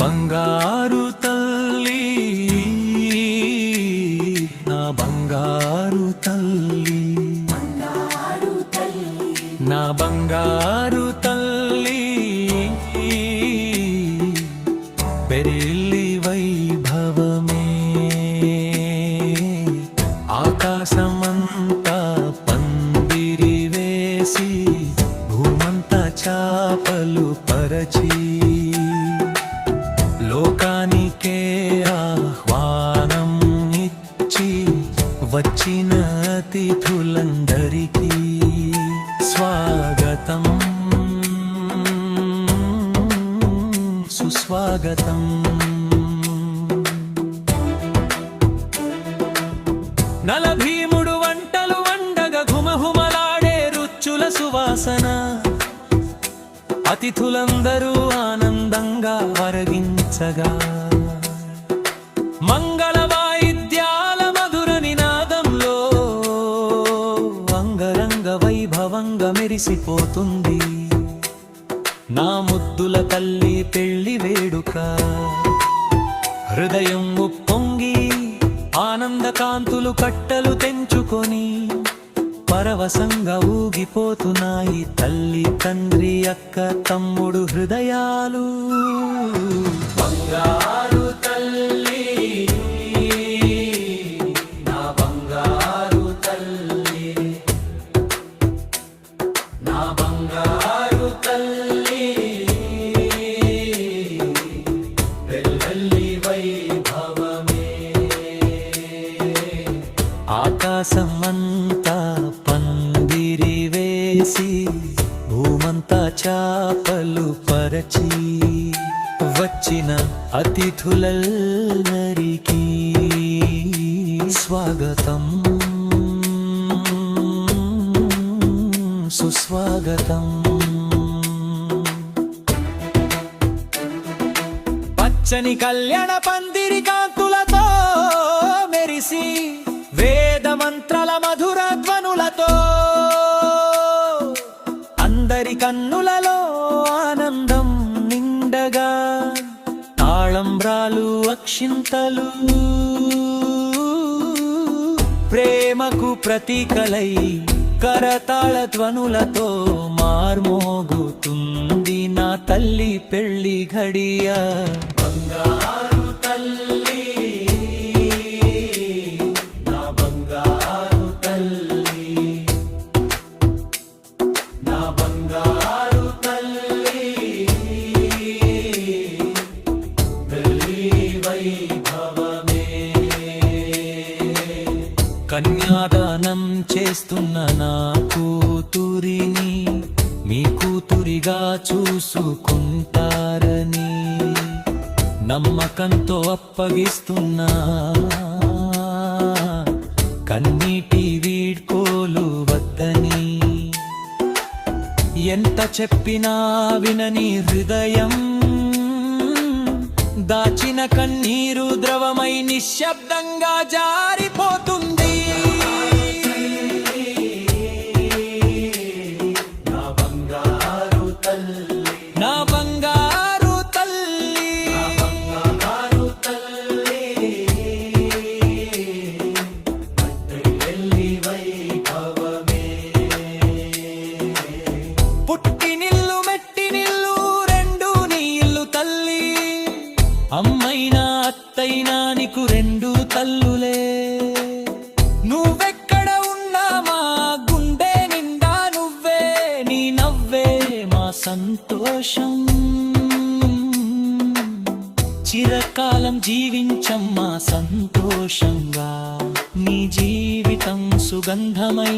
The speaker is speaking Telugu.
బంగారు తల్లి నా బంగారు తల్లి నా బంగారు తల్లి పెరిల్లి వైభవమే ఆకాశమంతా పందిరి వేసి భూమంతా చాపలు పరచి లోకానికే ఆహ్వానం ఇచ్చి వచ్చిన అతిథులందరికీ స్వాగతం సుస్వాగతం. నలభీముడు వంటలు వండగా ఘుమఘుమలాడే రుచుల సువాసన అతిథులందరూ ఆనందంగా వరగించగా మంగళ వాయిద్యాల మధుర నినాదంలో అంగరంగ వైభవంగా మెరిసిపోతుంది నా ముద్దుల తల్లి పెళ్లి వేడుక. హృదయం ఉప్పొంగి ఆనంద కాంతులు కట్టలు తెంచుకొని పరవశంగా ఊగిపోతున్నాయి తల్లి తండ్రి అక్క తమ్ముడు హృదయాలు. బంగారు తల్లి నా బంగారు తల్లి నా బంగారు తల్లి పెళ్ళి వైభవమే ఆకాశమంతా పందిరి వేసి భూమంతా చాపలు పరచి వచ్చిన అతిథులందరికీ స్వాగతం సుస్వాగతం. పచ్చని కళ్యాణ పందిరి కాంతులతో మెరిసి వేద మంత్రాల మధుర ధ్వనులతో అందరి కన్నులలో ఆనందం నిండగా తాళంబ్రాలు అక్షింతలు ప్రేమకు ప్రతీకలై కరతాళ ధ్వనులతో మార్మోగుతుంది నా తల్లి పెళ్లి ఘడియ. బంగారు తల్లి నా బంగారు తల్లి నా బంగారు తల్లి పెళ్లి వైభవమే. కన్యాదానం చేస్తున్న నా కూతురిని మీ కూతురిగా చూసుకుంటారని నమ్మకంతో అప్పగిస్తున్నా కన్నీటి వీడ్కోలు వద్దని ఎంత చెప్పినా వినని హృదయం దాచిన కన్నీరు ద్రవమై నిశ్శబ్దంగా జారిపోతుంది. నా బంగారు తల్లి నా బంగారు తల్లి నా బంగారు తల్లి పెళ్లి వైభవమే పుట్టినిల్లు మెట్టినిల్లు రెండు నీళ్ళు తల్లి అమ్మైనా అత్తైనా నీకు రెండు తల్లులే. నువ్వెక్కడ ఉన్నా మా గుండె నిండా నువ్వే నీ నవ్వే మా సంతోషం. చిరకాలం జీవించమ్మా సంతోషంగా నీ జీవితం సుగంధమై